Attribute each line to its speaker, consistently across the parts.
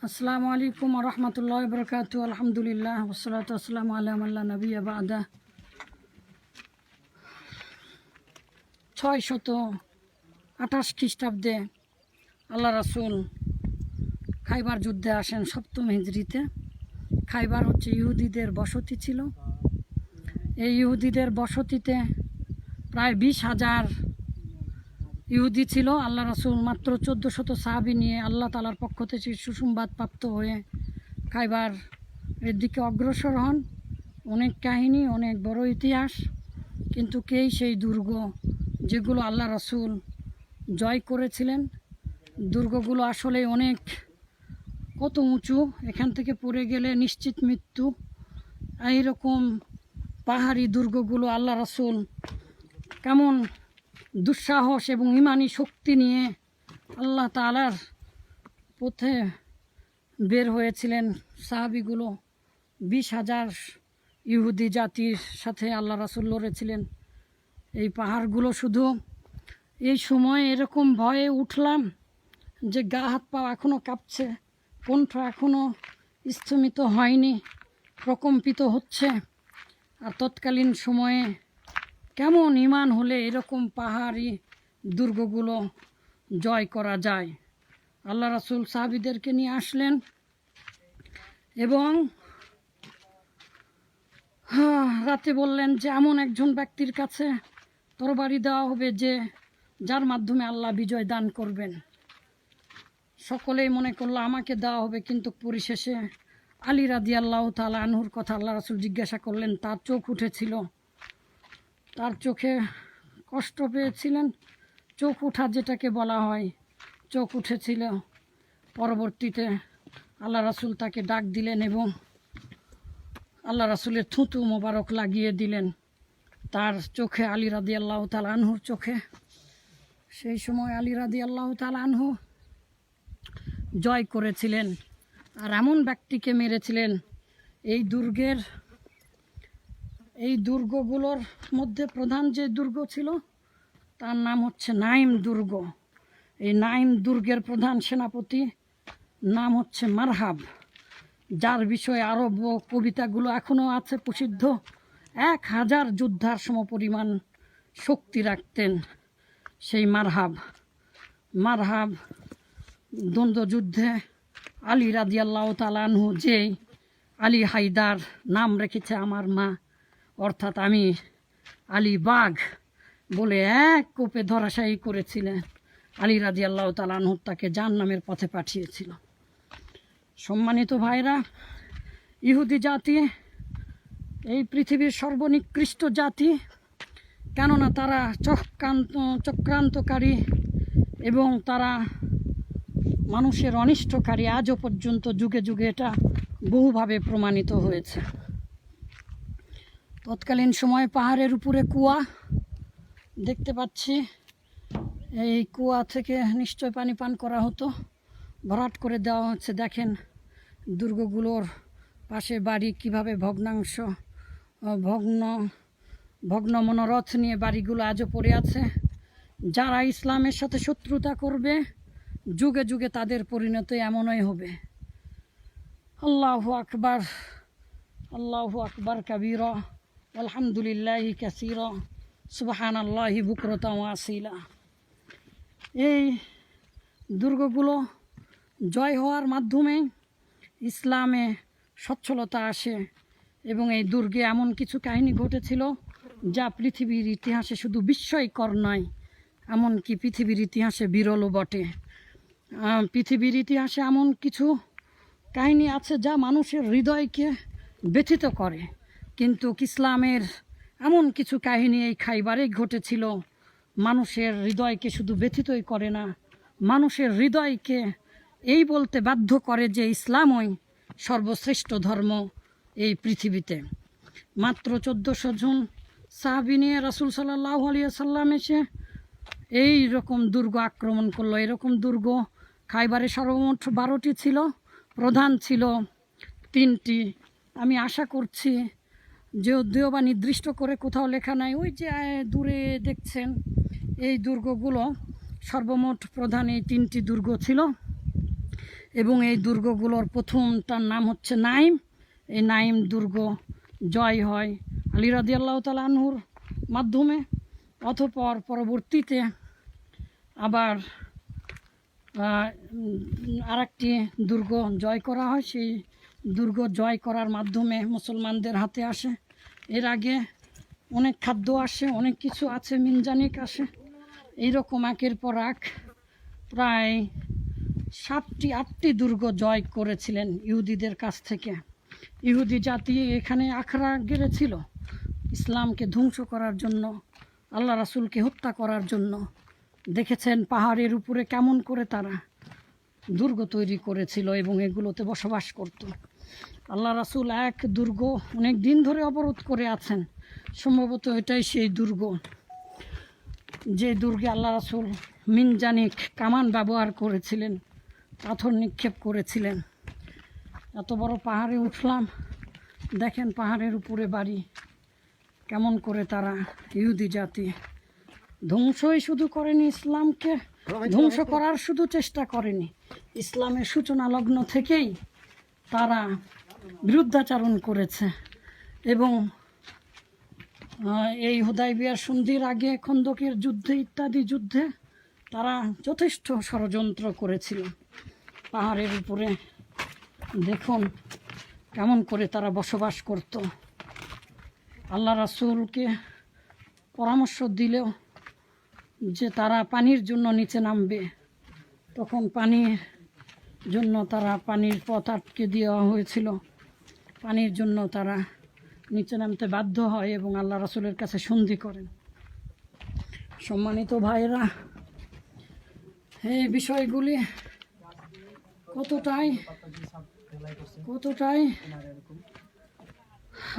Speaker 1: আসসালামু আলাইকুম ওয়া রাহমাতুল্লাহি ওয়া বারাকাতুহু। আলহামদুলিল্লাহ ওয়াসসালাতু ওয়াসসালামু আলা মান লা নাবিয়্যা বা'দা। 628 খ্রিস্টাব্দে আল্লাহ রাসূল খাইবার যুদ্ধে আসেন 7ম হিজরিতে। খাইবার হচ্ছে ইহুদিদের বসতি ছিল। এই ইহুদিদের বসতিতে প্রায় 20,000 ইহুদি ছিল। আল্লাহ রাসূল মাত্র 1400 সাহাবী নিয়ে আল্লাহ তাআলার পক্ষ থেকে সুসংবাদ প্রাপ্ত হয়ে খাইবার এর দিকে অগ্রসর হন। অনেক কাহিনী, অনেক বড় ইতিহাস, কিন্তু কেই সেই দুর্গ যেগুলো আল্লাহ রাসূল জয় করেছিলেন, দুর্গগুলো আসলে অনেক কত উঁচু, এখান থেকে পড়ে গেলে নিশ্চিত মৃত্যু। এইরকম পাহাড়ি দুর্গগুলো আল্লাহ রাসূল কেমন দুঃসাহস এবং ইমানি শক্তি নিয়ে আল্লাহ তাআলার পথে বের হয়েছিলেন। সাহাবিগুলো 20,000 ইহুদি জাতির সাথে আল্লাহ রাসূল লড়েছিলেন। এই পাহাড়গুলো শুধু এই সময় এরকম ভয়ে উঠলাম যে গা হাত পা এখনও কাঁপছে, কণ্ঠ এখনও স্থমিত হয়নি, প্রকম্পিত হচ্ছে। আর তৎকালীন সময়ে কেমন ঈমান হলে এরকম পাহাড়ি দুর্গগুলো জয় করা যায়। আল্লাহ রাসূল সাহাবীদেরকে নিয়ে আসলেন এবং রাতে বললেন যে এমন একজন ব্যক্তির কাছে তরবারি দেওয়া হবে যার মাধ্যমে আল্লাহ বিজয় দান করবেন। সকলেই মনে করলো আমাকে দেওয়া হবে, কিন্তু পরিশেষে আলী রাদিয়াল্লাহু তাআলা আনহুর কথা আল্লাহ রাসূল জিজ্ঞাসা করলেন। তার চোখ উঠেছিল, তার চোখে কষ্ট পেয়েছিলেন, চোখ ওঠা যেটাকে বলা হয়, চোখ উঠেছিল। পরবর্তীতে আল্লাহ রাসূল তাকে ডাক দিলেন এবং আল্লাহ রাসূলের থুতু মোবারক লাগিয়ে দিলেন তার চোখে, আলী রাদিয়াল্লাহু তাআলা আনহুর চোখে। সেই সময় আলী রাদিয়াল্লাহু তাআলা আনহু জয় করেছিলেন আর এমন ব্যক্তিকে মেরেছিলেন। এই দুর্গগুলোর মধ্যে প্রধান যে দুর্গ ছিল তার নাম হচ্ছে নাইম দুর্গ। এই নাইম দুর্গের প্রধান সেনাপতি নাম হচ্ছে মারহাব, যার বিষয়ে আরব কবিতাগুলো এখনও আছে প্রসিদ্ধ। 1000 যোদ্ধার সমপরিমাণ শক্তি রাখতেন সেই মারহাব দ্বন্দ্বযুদ্ধে আলী রাদিয়াল্লাহু তাআলা আনহু, যেই আলী হায়দার নাম রেখেছে আমার মা, অর্থাৎ আমি আলী বাঘ বলে এক কোপে ধরাশায়ী করেছিলেন। আলী রাদিয়াল্লাহু তাআলা আনহু তাকে জাহান্নামের পথে পাঠিয়েছিল। সম্মানিত ভাইরা, ইহুদি জাতি এই পৃথিবীর সর্বনিকৃষ্ট জাতি, কেননা তারা চক্রান্তকারী এবং তারা মানুষের অনিষ্টকারী। আজও পর্যন্ত যুগে যুগে এটা বহুভাবে প্রমাণিত হয়েছে। তৎকালীন সময়ে পাহাড়ের উপরে কুয়া দেখতে পাচ্ছি, এই কুয়া থেকে নিশ্চয় পানি পান করা হতো, ভরাট করে দেওয়া হচ্ছে। দেখেন দুর্গগুলোর পাশে বাড়ি কিভাবে ভগ্ন মনোরথ নিয়ে বাড়িগুলো আজও পড়ে আছে। যারা ইসলামের সাথে শত্রুতা করবে যুগে যুগে তাদের পরিণতি এমনই হবে। আল্লাহু আকবার, আল্লাহু আকবার কাবীরা, আলহামদুলিল্লাহি কাসীরা, সুবহানাল্লাহি বুকরাতান ওয়া আসীলা। এই দুর্গগুলো জয় হওয়ার মাধ্যমে ইসলামে সচ্ছলতা আসে এবং এই দুর্গে এমন কিছু কাহিনী ঘটেছিল যা পৃথিবীর ইতিহাসে শুধু বিস্ময়কর নয়, এমনকি পৃথিবীর ইতিহাসে বিরলও বটে। পৃথিবীর ইতিহাসে এমন কিছু কাহিনী আছে যা মানুষের হৃদয়কে ব্যথিত করে, কিন্তু ইসলামের এমন কিছু কাহিনী এই খাইবারে ঘটেছিল মানুষের হৃদয়কে শুধু ব্যথিতই করে না, মানুষের হৃদয়কে এই বলতে বাধ্য করে যে ইসলামই সর্বশ্রেষ্ঠ ধর্ম এই পৃথিবীতে। মাত্র 1400 জন সাহাবী নিয়ে রাসূল সাল্লাল্লাহু আলাইহি ওয়াসাল্লাম এসে এই রকম দুর্গ আক্রমণ করলো। এরকম দুর্গ খাইবারে সর্বমোট 12টি ছিল, প্রধান ছিল 3টি। আমি আশা করছি যদিও বা নির্দিষ্ট করে কোথাও লেখা নাই, ওই যে দূরে দেখছেন এই দুর্গগুলো, সর্বমোট প্রধান এই 3টি দুর্গ ছিল। এবং এই দুর্গগুলোর প্রথমটার নাম হচ্ছে নাইম। এই নাইম দুর্গ জয় হয় আলী রাদিয়াল্লাহু তাআলা আনহুর মাধ্যমে। অতঃপর পরবর্তীতে আবার আরেকটি দুর্গ জয় করা হয়। সেই দুর্গ জয় করার মাধ্যমে মুসলমানদের হাতে আসে। এর আগে অনেক খাদ্য আসে, অনেক কিছু আছে, মিনজানিক আসে। এইরকম একের পর এক প্রায় 7টি-8টি দুর্গ জয় করেছিলেন ইহুদিদের কাছ থেকে। ইহুদি জাতি এখানে আখড়া গেড়েছিল ইসলামকে ধ্বংস করার জন্য, আল্লাহ রাসূলকে হত্যা করার জন্য। দেখেছেন পাহাড়ের উপরে কেমন করে তারা দুর্গ তৈরি করেছিল এবং এগুলোতে বসবাস করত। আল্লাহ রাসূল এক দুর্গ অনেক দিন ধরে অবরোধ করে আছেন। সম্ভবত এটাই সেই দুর্গ, যে দুর্গে আল্লাহ রাসূল মিনজানিক কামান ব্যবহার করেছিলেন, পাথর নিক্ষেপ করেছিলেন। এত বড় পাহাড়ে উঠলাম, দেখেন পাহাড়ের উপরে বাড়ি, কেমন করে তারা ইহুদি জাতি ধ্বংসই শুধু করেনি, ইসলামকে ধ্বংস করার শুধু চেষ্টা করেনি, ইসলামের সূচনা লগ্ন থেকেই তারা বিরুদ্ধাচরণ করেছে। এবং এই হুদায়বিয়ার সন্ধির আগে খন্দকের যুদ্ধে ইত্যাদি যুদ্ধে তারা যথেষ্ট ষড়যন্ত্র করেছিল। পাহাড়ের উপরে দেখুন কেমন করে তারা বসবাস করত। আল্লাহ রাসূলকে পরামর্শ দিলেও যে তারা পানির জন্য নিচে নামবে, তখন পানির জন্য তারা পানির পথ আটকে দেওয়া হয়েছিল। পানির জন্য তারা নিচে নামতে বাধ্য হয় এবং আল্লাহ রাসূলের কাছে সন্ধি করেন। সম্মানিত ভাইরা, এই বিষয়গুলি কতটাই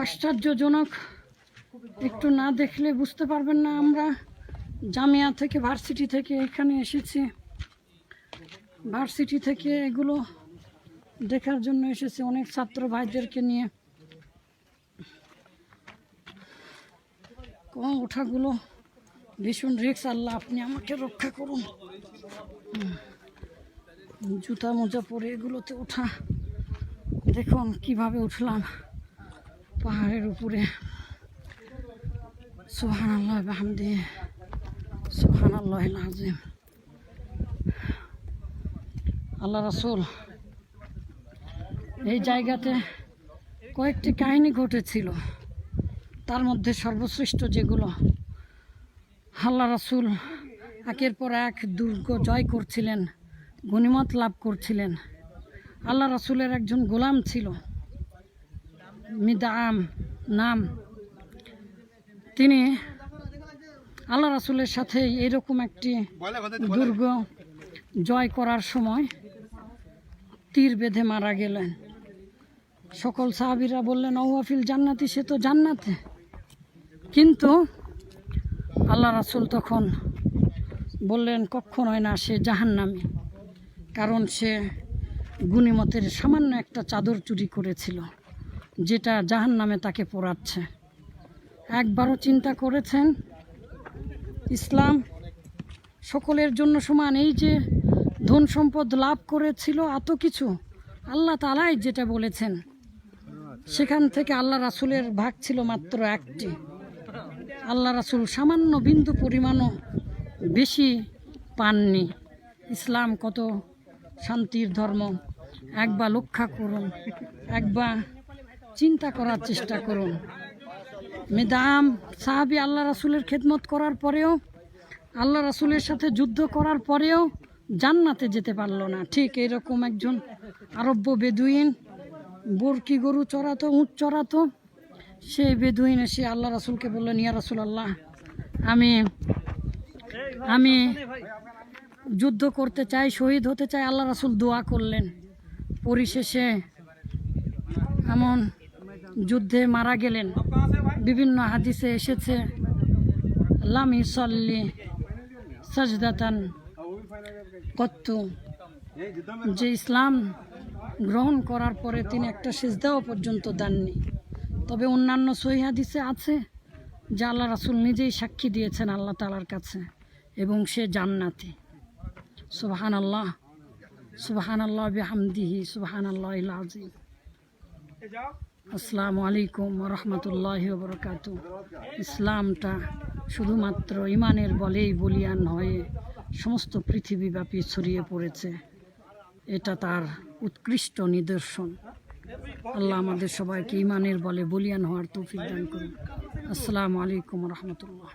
Speaker 1: আশ্চর্যজনক, একটু না দেখলে বুঝতে পারবেন না। আমরা জামিয়া থেকে, ভার্সিটি থেকে এখানে এসেছি, ভার্সিটি থেকে এগুলো দেখার জন্য এসেছি অনেক ছাত্র ভাইদেরকে নিয়ে। ওঠাগুলো ভীষণ রিস্ক। আল্লাহ আপনি আমাকে রক্ষা করুন। জুতা মোজা পরে এগুলোতে ওঠা, দেখুন কিভাবে উঠলাম পাহাড়ের উপরে। সুবহানাল্লাহ বিহামদিহি, সুবহানাল্লাহিল আযীম। আল্লাহ রাসূল এই জায়গাতে কয়েকটি কাহিনী ঘটেছিল, তার মধ্যে সর্বশ্রেষ্ঠ যেগুলো, আল্লাহ রাসূল একের পর এক দুর্গ জয় করছিলেন, গনিমত লাভ করছিলেন। আল্লাহ রাসূলের একজন গোলাম ছিল, মিদআম নাম। তিনি আল্লাহ রাসূলের সাথে এরকম একটি দুর্গ জয় করার সময় তীর বেঁধে মারা গেলেন। সকল সাহাবীরা বললেন আউয়াফিল জান্নাতি, সে তো জান্নাতে। কিন্তু আল্লাহ রাসূল তখন বললেন কখনোই না, সে জাহান্নামী। কারণ সে গনিমতের সামান্য একটা চাদর চুরি করেছিল, যেটা জাহান্নামে তাকে পোড়াচ্ছে। একবারও চিন্তা করেছেন ইসলাম সকলের জন্য সমান? এই যে ধন সম্পদ লাভ করেছিল, এত কিছু আল্লাহ তাআলাই যেটা বলেছেন, সেখান থেকে আল্লাহ রাসূলের ভাগ ছিল মাত্র একটি। আল্লাহ রাসূল সামান্য বিন্দু পরিমাণও বেশি পাননি। ইসলাম কত শান্তির ধর্ম, একবার লক্ষ্য করুন, একবার চিন্তা করার চেষ্টা করুন। মিদআম সাহাবী আল্লাহ রাসূলের খেদমত করার পরেও, আল্লাহ রাসূলের সাথে যুদ্ধ করার পরেও জান্নাতে যেতে পারল না। ঠিক এরকম একজন আরব্য বেদুইন বরকি গরু চড়াতো, উট চড়াতো। সেই বেদুইন এসে আল্লাহ রাসূলকে বললেন, ইয়া রাসূলুল্লাহ, আমি যুদ্ধ করতে চাই, শহীদ হতে চাই। আল্লাহ রাসূল দোয়া করলেন। পরিশেষে এমন যুদ্ধে মারা গেলেন। বিভিন্ন হাদিসে এসেছে লাম ইউসাল্লি সাজদাতান কত্তু, যে ইসলাম গ্রহণ করার পরে তিনি একটা সিজদাও পর্যন্ত দেননি। তবে অন্যান্য সহিহ হাদিসে আছে যে আল্লাহ রাসূল নিজেই সাক্ষী দিয়েছেন আল্লাহ তাআলার কাছে, এবং সে জান্নাতি। সুবহানাল্লাহ। সুবহানাল্লাহ বিহামদিহি সুবহানাল্লাহিল আযীম। আসসালামু আলাইকুম ওয়া রাহমাতুল্লাহি ওয়া বারাকাতুহু। ইসলামটা শুধুমাত্র ইমানের বলেই বলিয়ান হয়ে সমস্ত পৃথিবীব্যাপী ছড়িয়ে পড়েছে, এটা তার উৎকৃষ্ট নিদর্শন। আল্লাহ আমাদের সবাইকে ইমানের বলে বলিয়ান হওয়ার তৌফিক দান করুন। আসসালামু আলাইকুম ওয়া রাহমাতুল্লাহ।